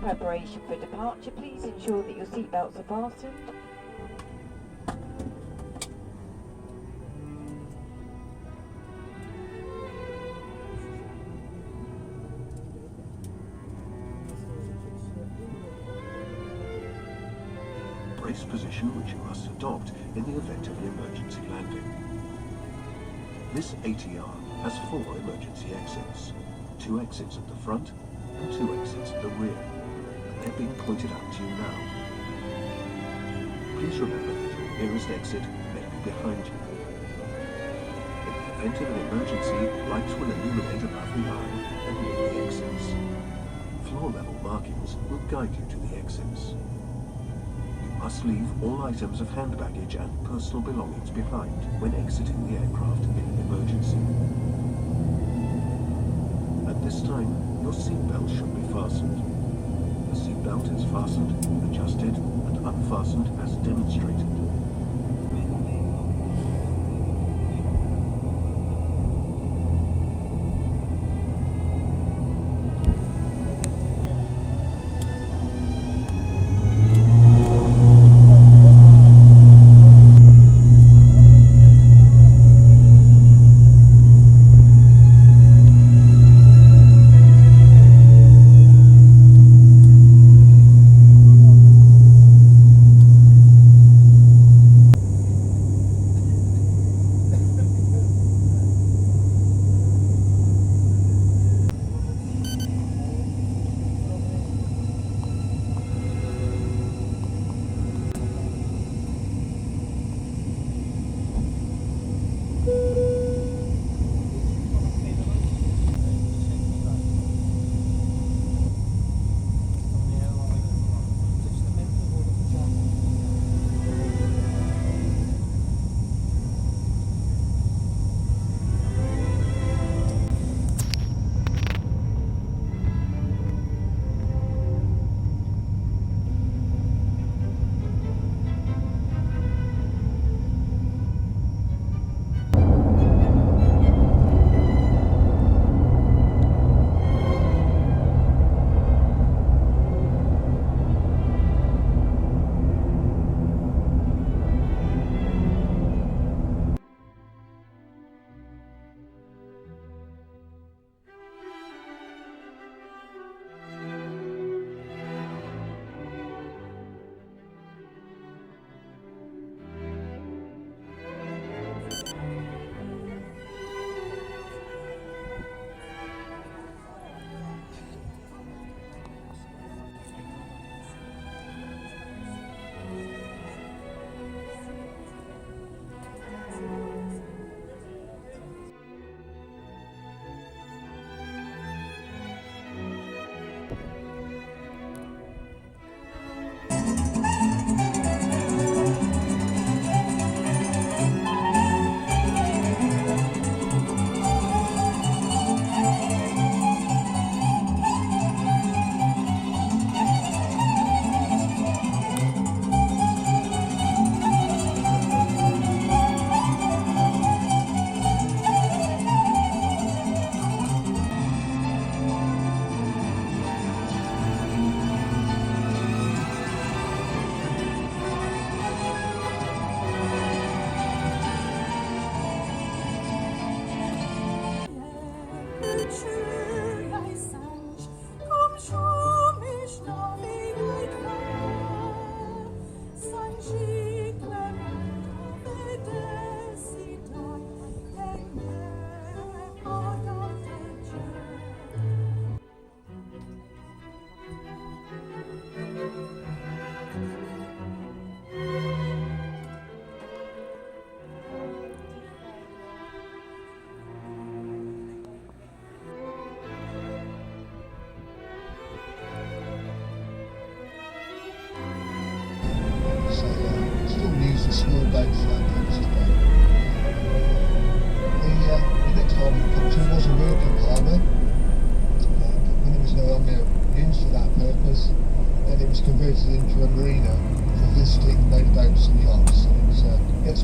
preparation for departure, please ensure that your seatbelts are fastened. Brace position which you must adopt in the event of an emergency landing. This ATR has 4 emergency exits, 2 exits at the front and 2 exits at the rear, and they're being pointed out to you now. Please remember that your nearest exit may be behind you. In the event of an emergency, lights will illuminate above the aisle and near the exits. Floor level markings will guide you to the exits. Must leave all items of hand baggage and personal belongings behind when exiting the aircraft in an emergency. At this time, your seatbelt should be fastened. The seatbelt is fastened, adjusted, and unfastened as demonstrated.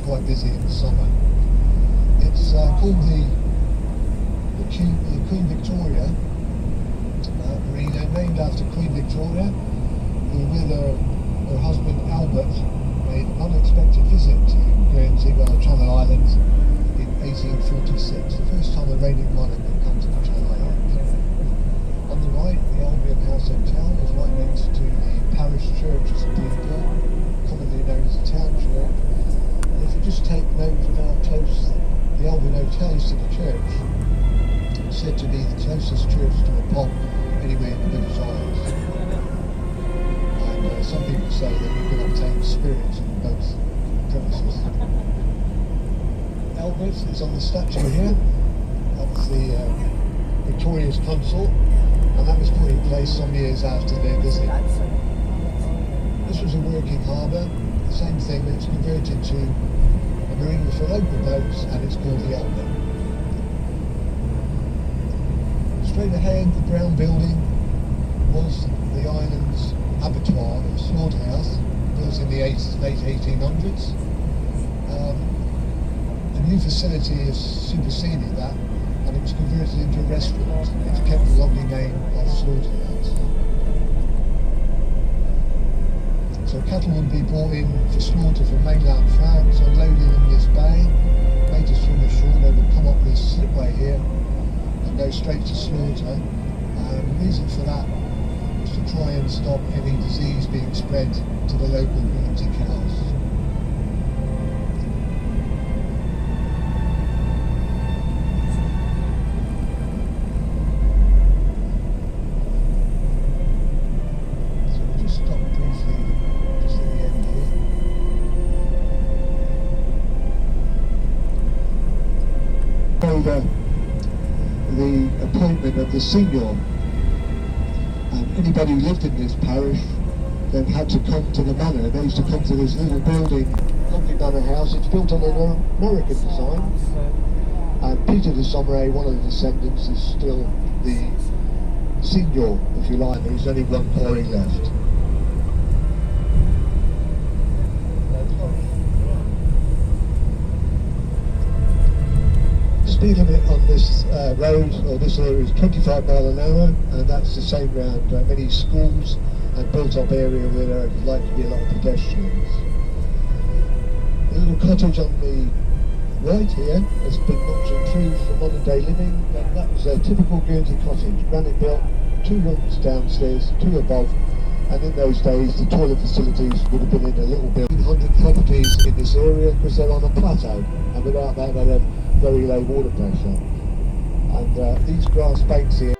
quite busy in the summer. It's called the Queen Victoria. marina named after Queen Victoria, who with her husband Albert made an unexpected visit to Guernsey, well, the Kanaaleilanden, in 1846, the first time a reigning monarch had come to the Kanaaleilanden. On the right, the Albion House Hotel is right next to the parish church of St. Peter, commonly known as the town church. And if you just take note of how close the Albion Hotel is to the church, it's said to be the closest church to a pub anywhere in the British Isles. And some people say that you can obtain spirits in both premises. Albert is on the statue here. That's the Victoria's consort, and that was put in place some years after their visit. This was a working harbour, the same thing, but it's converted to a marina for local boats, and it's called the Albert. Straight ahead, the brown building was the island's abattoir or slaughterhouse, built in the late 1800s. A new facility has superseded that, and it was converted into a restaurant. It's kept the lovely name of slaughterhouse. So cattle would be brought in for slaughter from mainland France, unloaded in this bay, made to swim ashore. They would come up this slipway here and go straight to slaughter. And the reason for that was to try and stop any disease being spread to the local Guernsey cows. The appointment of the senior, and anybody who lived in this parish then had to come to the manor. They used to come to this little building, lovely manor house. It's built on an American design, and Peter de Sommeray, one of the descendants, is still the senior, if you like. There's only one quarry left. Speed limit on this road, or this area, is 25 miles an hour, and that's the same around many schools and built-up area where there is likely to be a lot of pedestrians. The little cottage on the right here has been much improved for modern-day living, and that was a typical Guernsey cottage, granite built, 2 rooms downstairs, 2 above, and in those days the toilet facilities would have been in a little building. 100 properties in this area because they're on a plateau, and without that they'd have very low water pressure. And these grass banks here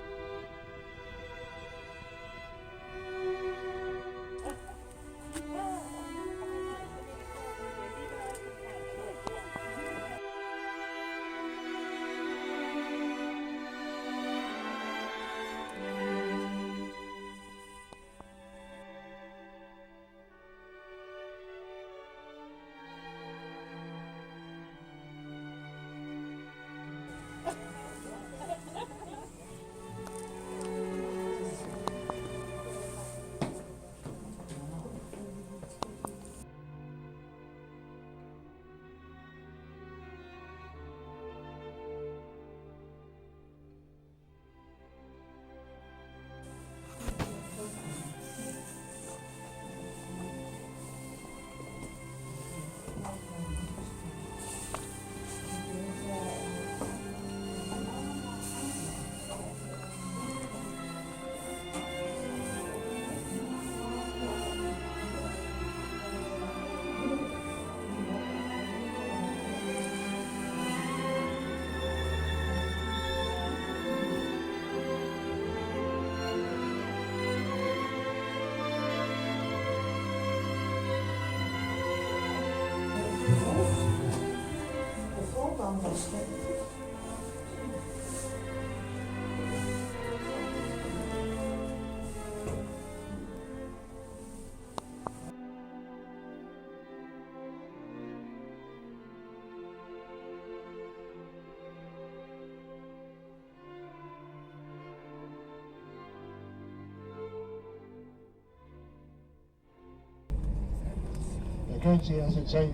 Guernsey has its own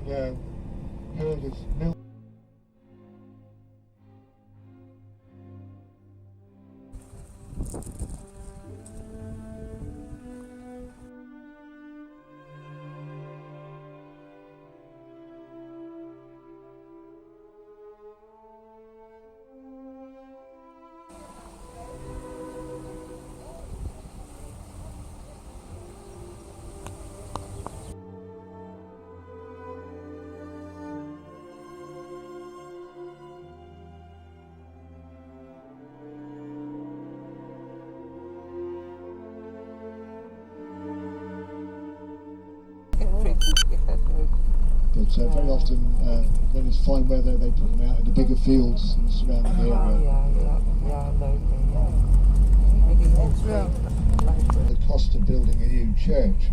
herd of milk. So very often, when it's fine weather, they put them out in the bigger fields in the surrounding area. The cost of building a new church.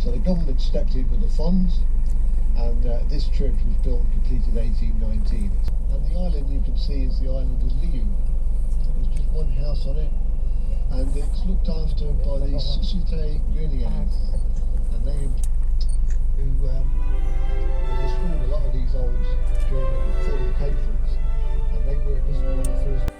So the government stepped in with the funds, and this church was built and completed 1819. And the island you can see is the island of Liggen. There's just one house on it, and it's looked after by the successierecht, and they who restored a lot of these old German fortifications, and they were this one of the first.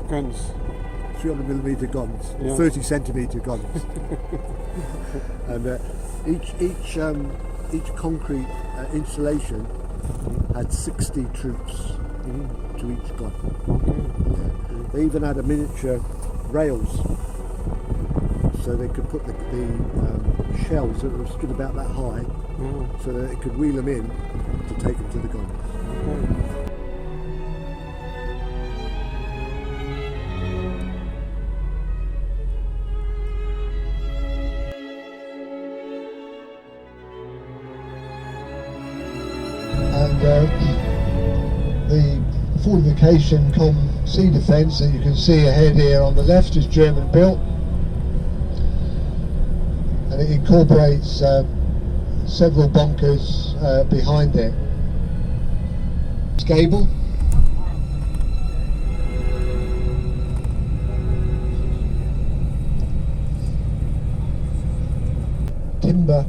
Guns. 300mm guns, Yeah. 30cm guns, and each concrete installation had 60 troops to each gun. Okay. They even had a miniature rails, so they could put the shells that were stood about that high, so that it could wheel them in to take them to the guns. Okay. And the fortification cum sea defence that you can see ahead here on the left is German built, and it incorporates several bunkers behind it. Gable. Timber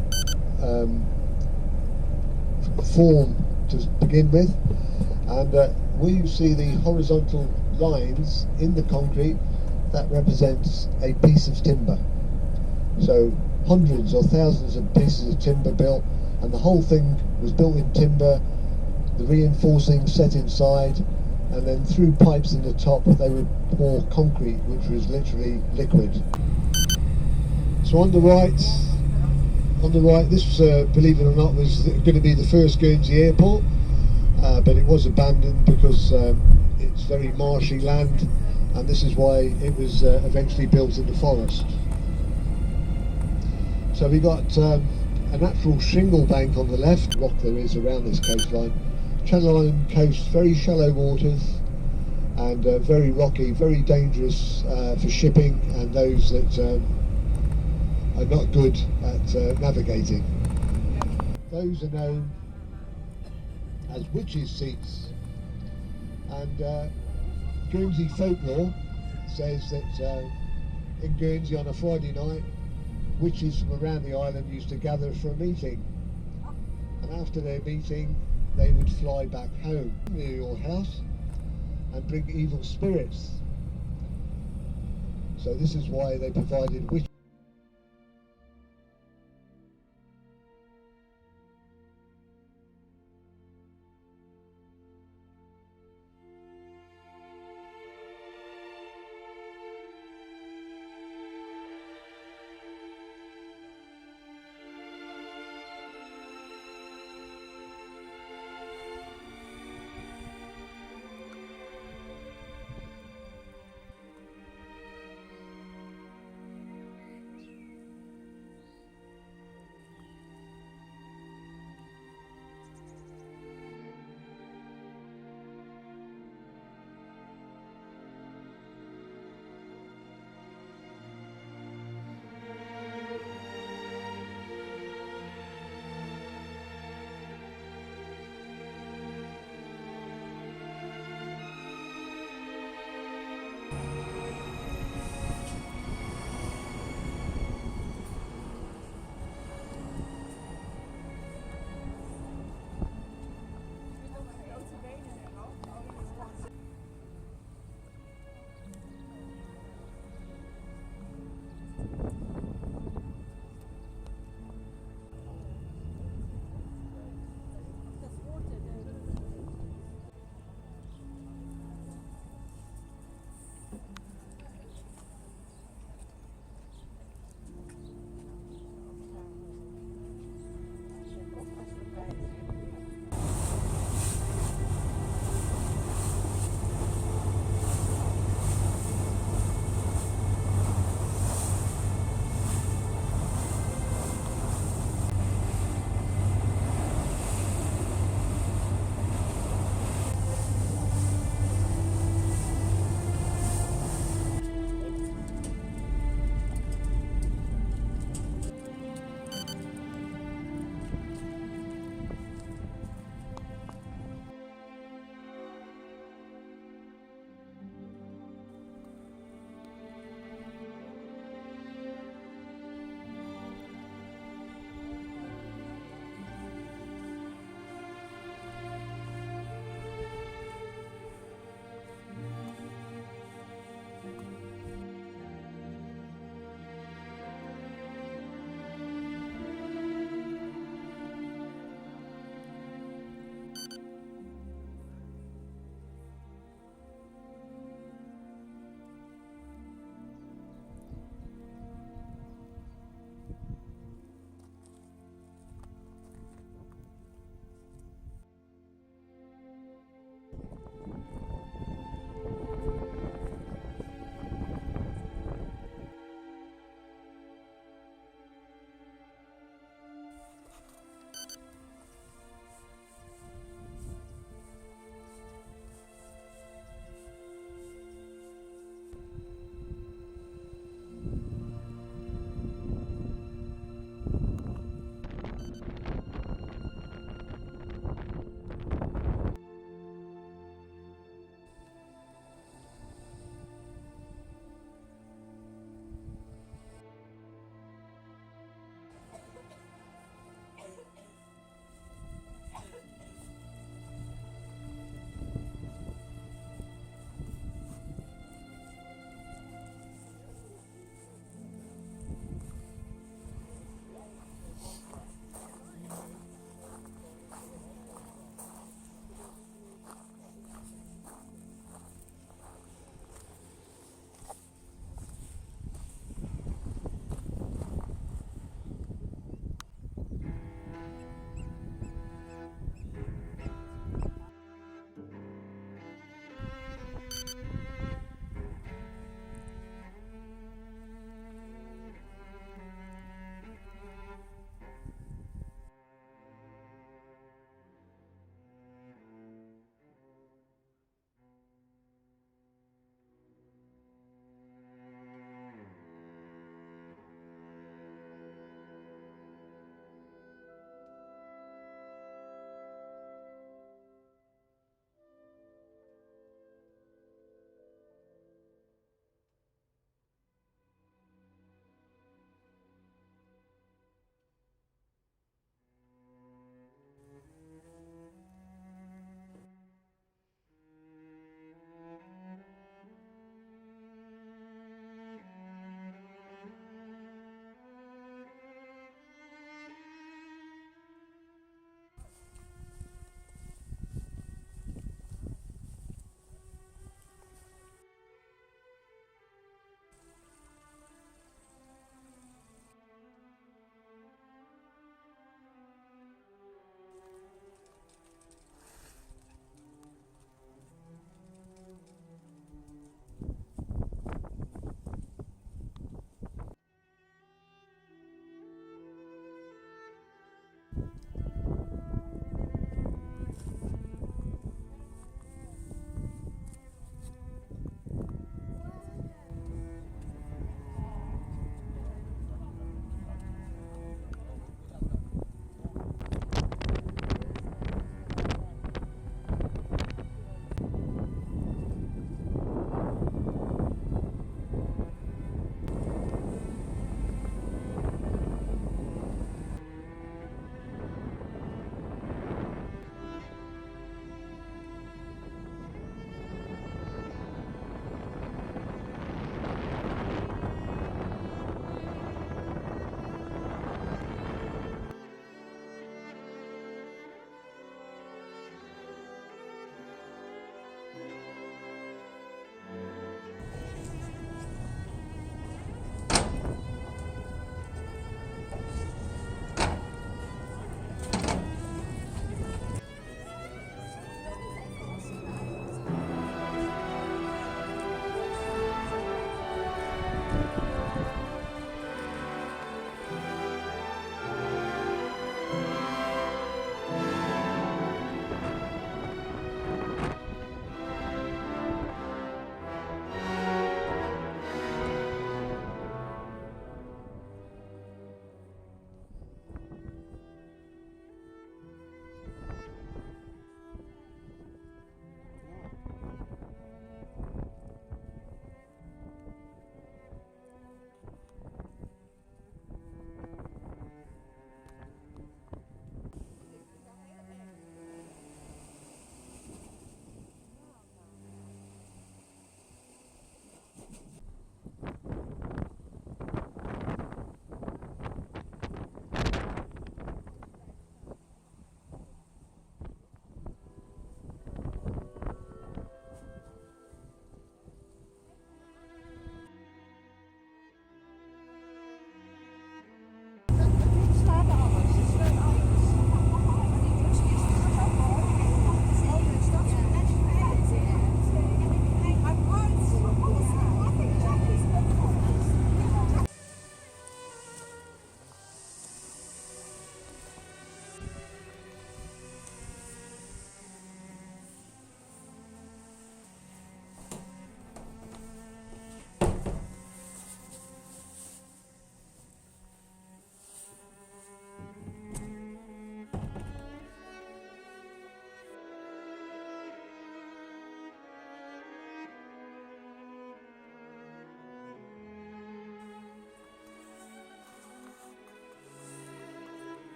form to begin with, and where you see the horizontal lines in the concrete, that represents a piece of timber. So hundreds or thousands of pieces of timber built, and the whole thing was built in timber, the reinforcing set inside, and then through pipes in the top they would pour concrete, which was literally liquid. So on the right, this, believe it or not, was going to be the first Guernsey airport, but it was abandoned because it's very marshy land, and this is why it was eventually built in the forest. So we got a natural shingle bank on the left, rock there is around this coastline. Channel Island coast, very shallow waters, and very rocky, very dangerous for shipping and those that are not good at navigating. Those are known as witches' seats, and Guernsey folklore says that in Guernsey on a Friday night, witches from around the island used to gather for a meeting, and after their meeting they would fly back home near your house and bring evil spirits. So this is why they provided witches.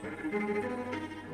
America.